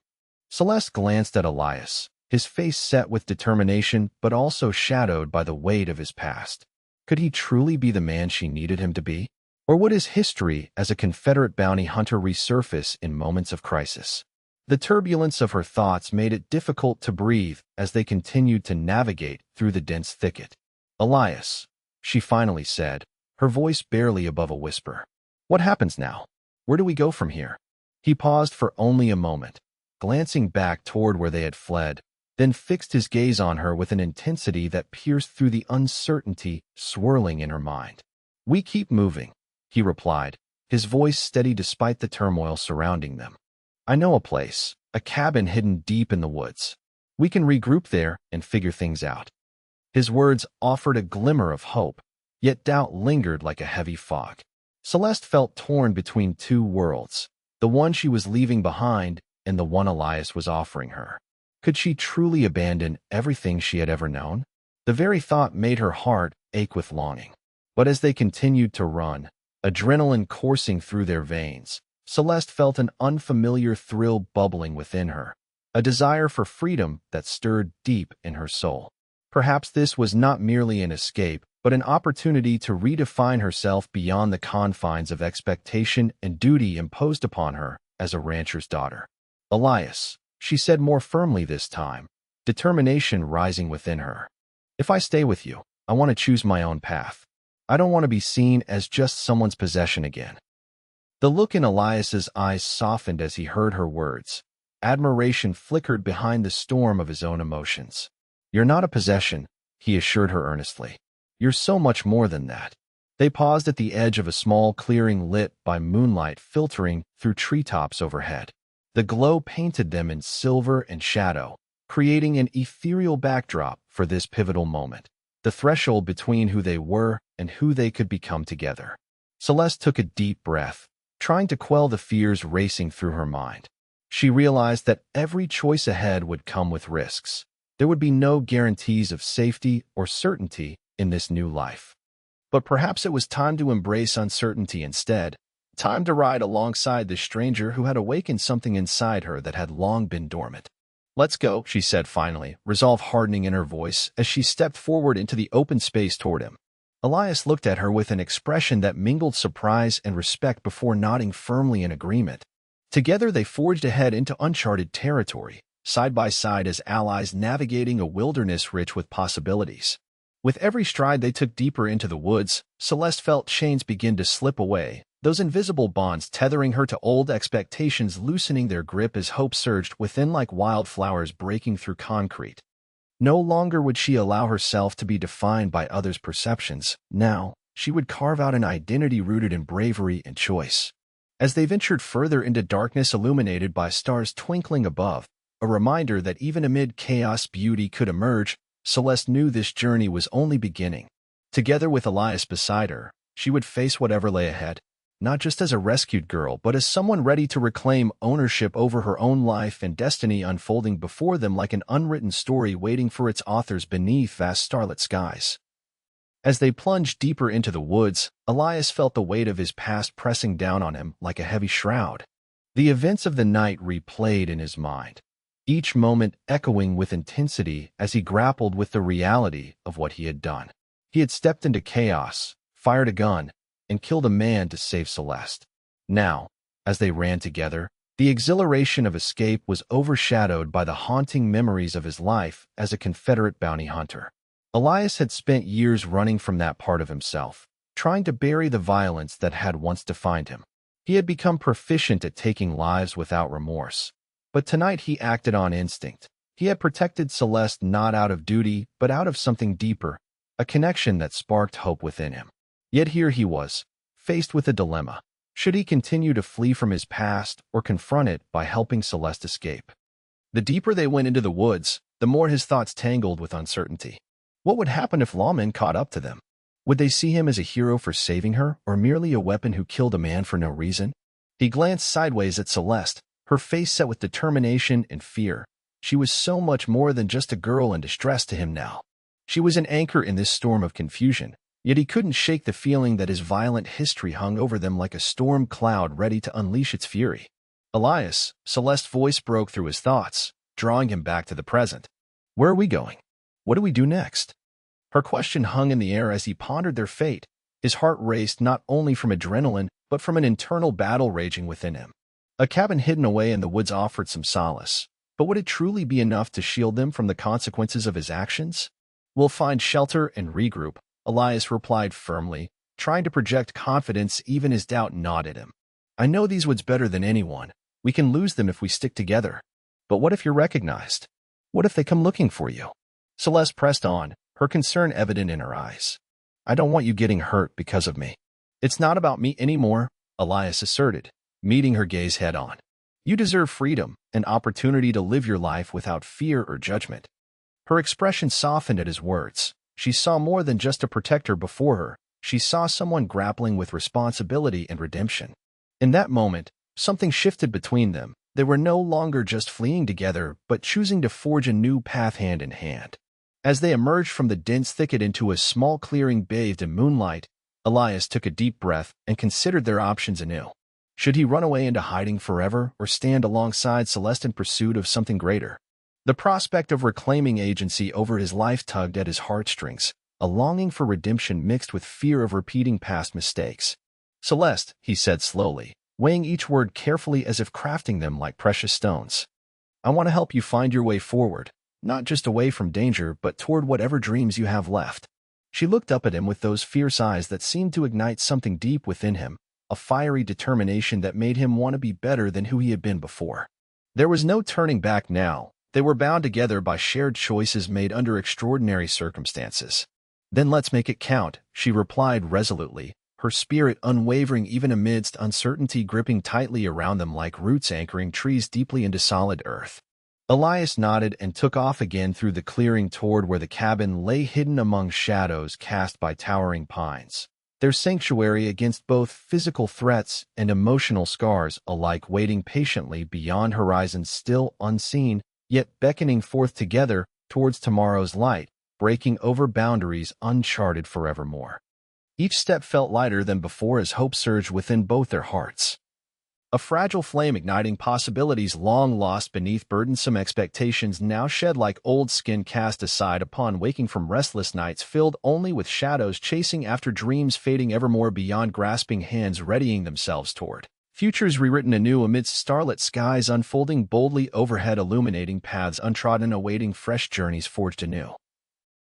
Celeste glanced at Elias, his face set with determination but also shadowed by the weight of his past. Could he truly be the man she needed him to be? Or would his history as a Confederate bounty hunter resurface in moments of crisis? The turbulence of her thoughts made it difficult to breathe as they continued to navigate through the dense thicket. "Elias," she finally said, her voice barely above a whisper. "What happens now? Where do we go from here?" He paused for only a moment, glancing back toward where they had fled, then fixed his gaze on her with an intensity that pierced through the uncertainty swirling in her mind. "We keep moving," he replied, his voice steady despite the turmoil surrounding them. "I know a place, a cabin hidden deep in the woods. We can regroup there and figure things out." His words offered a glimmer of hope, yet doubt lingered like a heavy fog. Celeste felt torn between two worlds, the one she was leaving behind and the one Elias was offering her. Could she truly abandon everything she had ever known? The very thought made her heart ache with longing. But as they continued to run, adrenaline coursing through their veins, Celeste felt an unfamiliar thrill bubbling within her, a desire for freedom that stirred deep in her soul. Perhaps this was not merely an escape, but an opportunity to redefine herself beyond the confines of expectation and duty imposed upon her as a rancher's daughter. "Elias," she said more firmly this time, determination rising within her. "If I stay with you, I want to choose my own path. I don't want to be seen as just someone's possession again." The look in Elias's eyes softened as he heard her words. Admiration flickered behind the storm of his own emotions. "You're not a possession," he assured her earnestly. "You're so much more than that." They paused at the edge of a small clearing lit by moonlight filtering through treetops overhead. The glow painted them in silver and shadow, creating an ethereal backdrop for this pivotal moment, the threshold between who they were and who they could become together. Celeste took a deep breath, trying to quell the fears racing through her mind. She realized that every choice ahead would come with risks. There would be no guarantees of safety or certainty in this new life. But perhaps it was time to embrace uncertainty instead, time to ride alongside the stranger who had awakened something inside her that had long been dormant. "Let's go," she said finally, resolve hardening in her voice as she stepped forward into the open space toward him. Elias looked at her with an expression that mingled surprise and respect before nodding firmly in agreement. Together they forged ahead into uncharted territory, side by side as allies navigating a wilderness rich with possibilities. With every stride they took deeper into the woods, Celeste felt chains begin to slip away, those invisible bonds tethering her to old expectations loosening their grip as hope surged within like wildflowers breaking through concrete. No longer would she allow herself to be defined by others' perceptions. Now, she would carve out an identity rooted in bravery and choice. As they ventured further into darkness illuminated by stars twinkling above, a reminder that even amid chaos beauty could emerge, Celeste knew this journey was only beginning. Together with Elias beside her, she would face whatever lay ahead, not just as a rescued girl, but as someone ready to reclaim ownership over her own life and destiny unfolding before them like an unwritten story waiting for its authors beneath vast starlit skies. As they plunged deeper into the woods, Elias felt the weight of his past pressing down on him like a heavy shroud. The events of the night replayed in his mind, each moment echoing with intensity as he grappled with the reality of what he had done. He had stepped into chaos, fired a gun, and killed a man to save Celeste. Now, as they ran together, the exhilaration of escape was overshadowed by the haunting memories of his life as a Confederate bounty hunter. Elias had spent years running from that part of himself, trying to bury the violence that had once defined him. He had become proficient at taking lives without remorse. But tonight he acted on instinct. He had protected Celeste not out of duty, but out of something deeper, a connection that sparked hope within him. Yet here he was, faced with a dilemma. Should he continue to flee from his past or confront it by helping Celeste escape? The deeper they went into the woods, the more his thoughts tangled with uncertainty. What would happen if lawmen caught up to them? Would they see him as a hero for saving her, or merely a weapon who killed a man for no reason? He glanced sideways at Celeste, her face set with determination and fear, She was so much more than just a girl in distress to him now. She was an anchor in this storm of confusion, yet he couldn't shake the feeling that his violent history hung over them like a storm cloud ready to unleash its fury. Elias, Celeste's voice broke through his thoughts, drawing him back to the present. Where are we going? What do we do next? Her question hung in the air as he pondered their fate. His heart raced not only from adrenaline, but from an internal battle raging within him. A cabin hidden away in the woods offered some solace, but would it truly be enough to shield them from the consequences of his actions? We'll find shelter and regroup, Elias replied firmly, trying to project confidence even as doubt gnawed at him. I know these woods better than anyone. We can lose them if we stick together. But what if you're recognized? What if they come looking for you? Celeste pressed on, her concern evident in her eyes. I don't want you getting hurt because of me. It's not about me anymore, Elias asserted, meeting her gaze head-on. You deserve freedom, an opportunity to live your life without fear or judgment. Her expression softened at his words. She saw more than just a protector before her. She saw someone grappling with responsibility and redemption. In that moment, something shifted between them. They were no longer just fleeing together, but choosing to forge a new path hand in hand. As they emerged from the dense thicket into a small clearing bathed in moonlight, Elias took a deep breath and considered their options anew. Should he run away into hiding forever or stand alongside Celeste in pursuit of something greater? The prospect of reclaiming agency over his life tugged at his heartstrings, a longing for redemption mixed with fear of repeating past mistakes. Celeste, he said slowly, weighing each word carefully as if crafting them like precious stones. I want to help you find your way forward, not just away from danger, but toward whatever dreams you have left. She looked up at him with those fierce eyes that seemed to ignite something deep within him, a fiery determination that made him want to be better than who he had been before. There was no turning back now. They were bound together by shared choices made under extraordinary circumstances. Then let's make it count, she replied resolutely, her spirit unwavering even amidst uncertainty gripping tightly around them like roots anchoring trees deeply into solid earth. Elias nodded and took off again through the clearing toward where the cabin lay hidden among shadows cast by towering pines, their sanctuary against both physical threats and emotional scars alike waiting patiently beyond horizons still unseen, yet beckoning forth together towards tomorrow's light, breaking over boundaries uncharted forevermore. Each step felt lighter than before as hope surged within both their hearts. A fragile flame igniting possibilities long lost beneath burdensome expectations now shed like old skin cast aside upon waking from restless nights filled only with shadows chasing after dreams fading evermore beyond grasping hands readying themselves toward futures rewritten anew amidst starlit skies unfolding boldly overhead illuminating paths untrodden awaiting fresh journeys forged anew.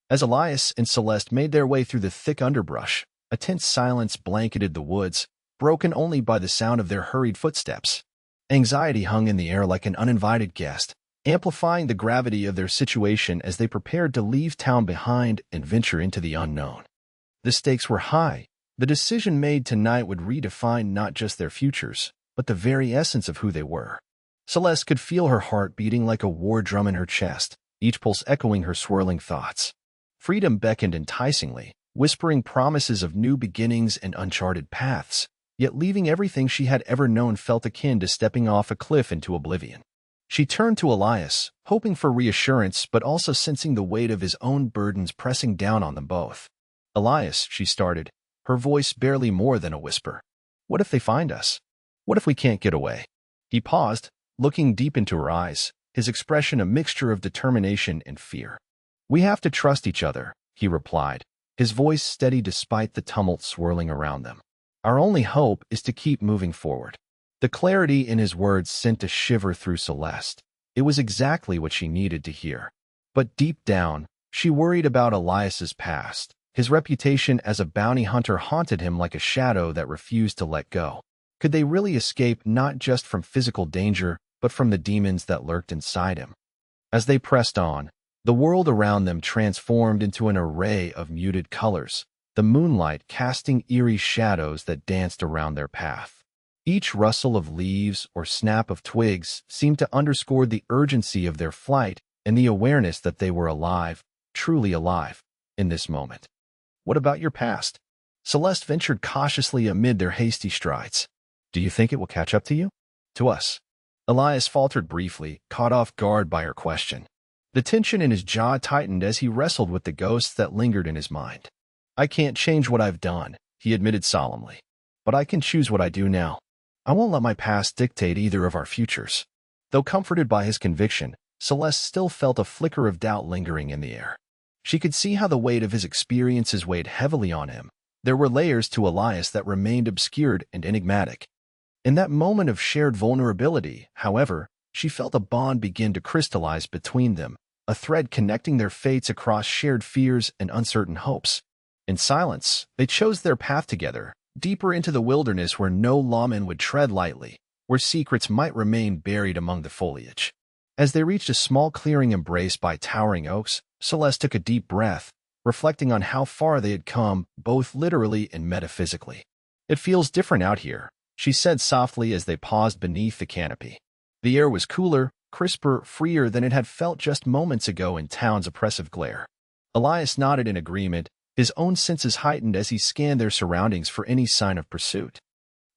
As Elias and Celeste made their way through the thick underbrush, a tense silence blanketed the woods, broken only by the sound of their hurried footsteps. Anxiety hung in the air like an uninvited guest, amplifying the gravity of their situation as they prepared to leave town behind and venture into the unknown. The stakes were high. The decision made tonight would redefine not just their futures, but the very essence of who they were. Celeste could feel her heart beating like a war drum in her chest, each pulse echoing her swirling thoughts. Freedom beckoned enticingly, whispering promises of new beginnings and uncharted paths, yet leaving everything she had ever known felt akin to stepping off a cliff into oblivion. She turned to Elias, hoping for reassurance but also sensing the weight of his own burdens pressing down on them both. Elias, she started, her voice barely more than a whisper. What if they find us? What if we can't get away? He paused, looking deep into her eyes, his expression a mixture of determination and fear. We have to trust each other, he replied, his voice steady despite the tumult swirling around them. Our only hope is to keep moving forward. The clarity in his words sent a shiver through Celeste. It was exactly what she needed to hear. But deep down, she worried about Elias's past. His reputation as a bounty hunter haunted him like a shadow that refused to let go. Could they really escape not just from physical danger, but from the demons that lurked inside him? As they pressed on, the world around them transformed into an array of muted colors, the moonlight casting eerie shadows that danced around their path. Each rustle of leaves or snap of twigs seemed to underscore the urgency of their flight and the awareness that they were alive, truly alive, in this moment. What about your past? Celeste ventured cautiously amid their hasty strides. Do you think it will catch up to you? To us? Elias faltered briefly, caught off guard by her question. The tension in his jaw tightened as he wrestled with the ghosts that lingered in his mind. I can't change what I've done, he admitted solemnly. But I can choose what I do now. I won't let my past dictate either of our futures. Though comforted by his conviction, Celeste still felt a flicker of doubt lingering in the air. She could see how the weight of his experiences weighed heavily on him. There were layers to Elias that remained obscured and enigmatic. In that moment of shared vulnerability, however, she felt a bond begin to crystallize between them, a thread connecting their fates across shared fears and uncertain hopes. In silence, they chose their path together, deeper into the wilderness where no lawman would tread lightly, where secrets might remain buried among the foliage. As they reached a small clearing embraced by towering oaks, Celeste took a deep breath, reflecting on how far they had come, both literally and metaphysically. It feels different out here, she said softly as they paused beneath the canopy. The air was cooler, crisper, freer than it had felt just moments ago in town's oppressive glare. Elias nodded in agreement, his own senses heightened as he scanned their surroundings for any sign of pursuit.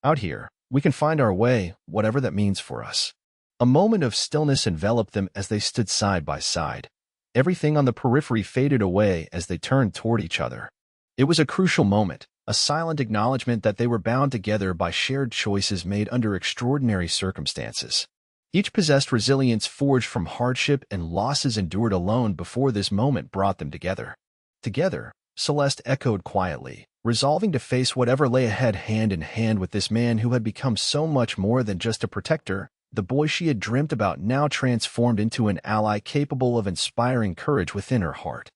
Out here, we can find our way, whatever that means for us. A moment of stillness enveloped them as they stood side by side. Everything on the periphery faded away as they turned toward each other. It was a crucial moment, a silent acknowledgement that they were bound together by shared choices made under extraordinary circumstances. Each possessed resilience forged from hardship and losses endured alone before this moment brought them together. Together, Celeste echoed quietly, resolving to face whatever lay ahead hand in hand with this man who had become so much more than just a protector. The boy she had dreamt about now transformed into an ally capable of inspiring courage within her heart.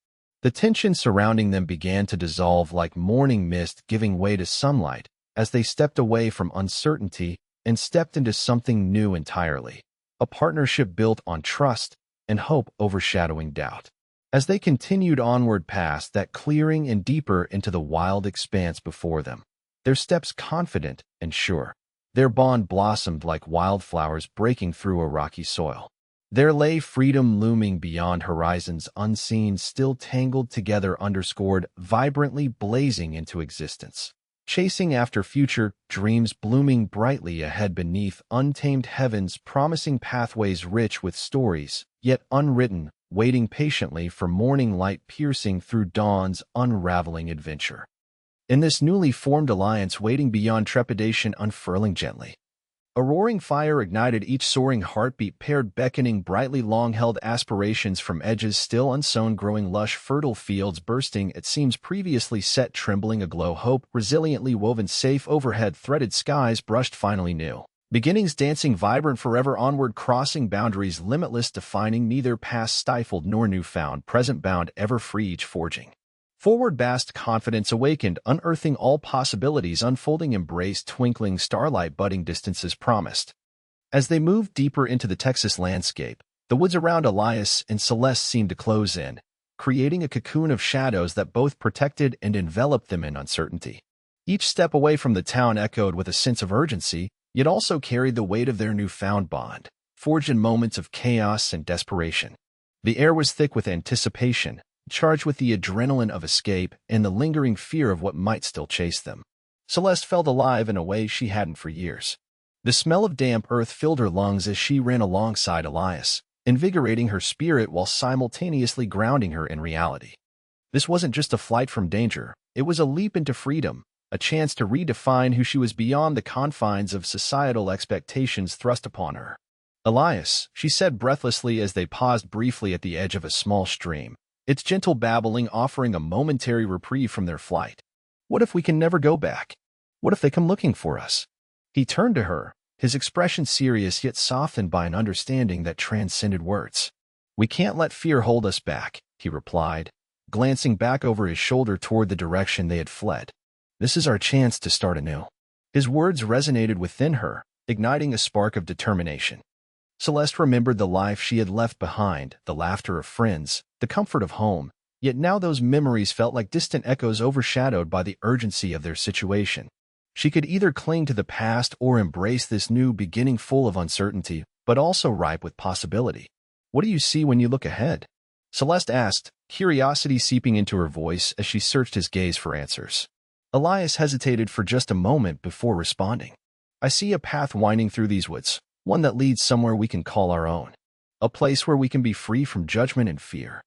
The tension surrounding them began to dissolve like morning mist giving way to sunlight as they stepped away from uncertainty and stepped into something new entirely, a partnership built on trust and hope overshadowing doubt. As they continued onward past that clearing and deeper into the wild expanse before them, their steps confident and sure, their bond blossomed like wildflowers breaking through a rocky soil. There lay freedom looming beyond horizons unseen, still tangled together, underscored, vibrantly blazing into existence. Chasing after future dreams blooming brightly ahead beneath untamed heavens, promising pathways rich with stories, yet unwritten, waiting patiently for morning light piercing through dawn's unraveling adventure. In this newly formed alliance waiting beyond trepidation unfurling gently. A roaring fire ignited each soaring heartbeat paired beckoning brightly long-held aspirations from edges still unsown growing lush fertile fields bursting at seams previously set trembling aglow hope resiliently woven safe overhead threaded skies brushed finally new. Beginnings dancing vibrant forever onward crossing boundaries limitless defining neither past stifled nor new found present bound ever free each forging. Forward vast confidence awakened, unearthing all possibilities unfolding embrace twinkling starlight budding distances promised. As they moved deeper into the Texas landscape, the woods around Elias and Celeste seemed to close in, creating a cocoon of shadows that both protected and enveloped them in uncertainty. Each step away from the town echoed with a sense of urgency, yet also carried the weight of their newfound bond, forged in moments of chaos and desperation. The air was thick with anticipation, charged with the adrenaline of escape and the lingering fear of what might still chase them. Celeste felt alive in a way she hadn't for years. The smell of damp earth filled her lungs as she ran alongside Elias, invigorating her spirit while simultaneously grounding her in reality. This wasn't just a flight from danger, it was a leap into freedom, a chance to redefine who she was beyond the confines of societal expectations thrust upon her. Elias, she said breathlessly as they paused briefly at the edge of a small stream, its gentle babbling offering a momentary reprieve from their flight. What if we can never go back? What if they come looking for us? He turned to her, his expression serious yet softened by an understanding that transcended words. We can't let fear hold us back, he replied, glancing back over his shoulder toward the direction they had fled. This is our chance to start anew. His words resonated within her, igniting a spark of determination. Celeste remembered the life she had left behind, the laughter of friends, the comfort of home, yet now those memories felt like distant echoes overshadowed by the urgency of their situation. She could either cling to the past or embrace this new beginning full of uncertainty, but also ripe with possibility. What do you see when you look ahead? Celeste asked, curiosity seeping into her voice as she searched his gaze for answers. Elias hesitated for just a moment before responding. I see a path winding through these woods, one that leads somewhere we can call our own, a place where we can be free from judgment and fear.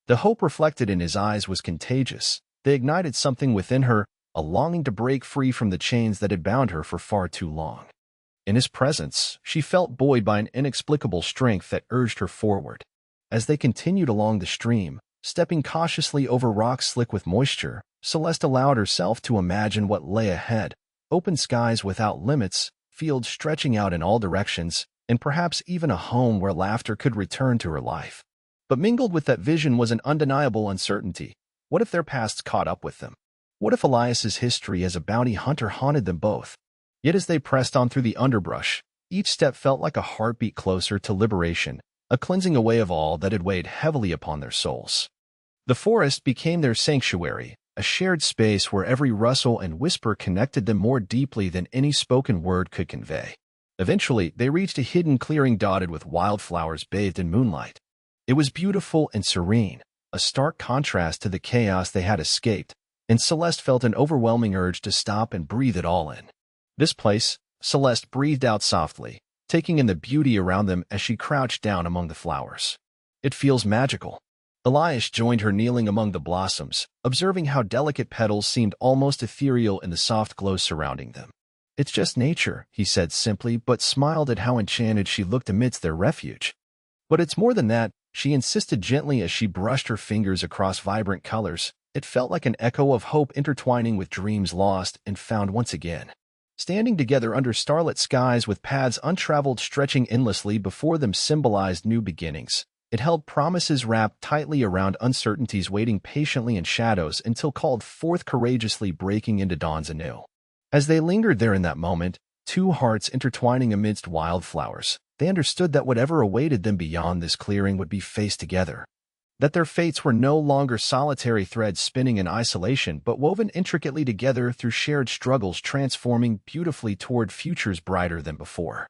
The hope reflected in his eyes was contagious. They ignited something within her, a longing to break free from the chains that had bound her for far too long. In his presence, she felt buoyed by an inexplicable strength that urged her forward. As they continued along the stream, stepping cautiously over rocks slick with moisture, Celeste allowed herself to imagine what lay ahead: open skies without limits, fields stretching out in all directions, and perhaps even a home where laughter could return to her life. But mingled with that vision was an undeniable uncertainty. What if their pasts caught up with them? What if Elias's history as a bounty hunter haunted them both? Yet as they pressed on through the underbrush, each step felt like a heartbeat closer to liberation, a cleansing away of all that had weighed heavily upon their souls. The forest became their sanctuary, a shared space where every rustle and whisper connected them more deeply than any spoken word could convey. Eventually, they reached a hidden clearing dotted with wildflowers bathed in moonlight. It was beautiful and serene, a stark contrast to the chaos they had escaped, and Celeste felt an overwhelming urge to stop and breathe it all in. This place, Celeste breathed out softly, taking in the beauty around them as she crouched down among the flowers. It feels magical. Elias joined her kneeling among the blossoms, observing how delicate petals seemed almost ethereal in the soft glow surrounding them. It's just nature, he said simply, but smiled at how enchanted she looked amidst their refuge. But it's more than that, she insisted gently as she brushed her fingers across vibrant colors. It felt like an echo of hope intertwining with dreams lost and found once again. Standing together under starlit skies with paths untraveled stretching endlessly before them symbolized new beginnings. It held promises wrapped tightly around uncertainties waiting patiently in shadows until called forth courageously breaking into dawns anew. As they lingered there in that moment, two hearts intertwining amidst wildflowers, they understood that whatever awaited them beyond this clearing would be faced together. That their fates were no longer solitary threads spinning in isolation but woven intricately together through shared struggles transforming beautifully toward futures brighter than before.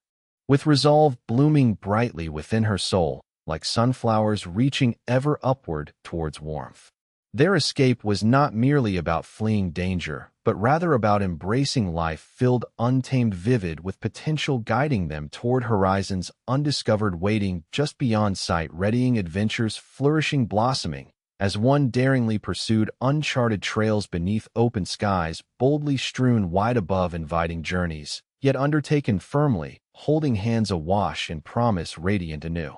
With resolve blooming brightly within her soul, like sunflowers reaching ever upward towards warmth. Their escape was not merely about fleeing danger, but rather about embracing life filled, untamed, vivid, with potential guiding them toward horizons undiscovered waiting just beyond sight, readying adventures flourishing, blossoming, as one daringly pursued uncharted trails beneath open skies, boldly strewn wide above inviting journeys, yet undertaken firmly, holding hands awash in promise radiant anew.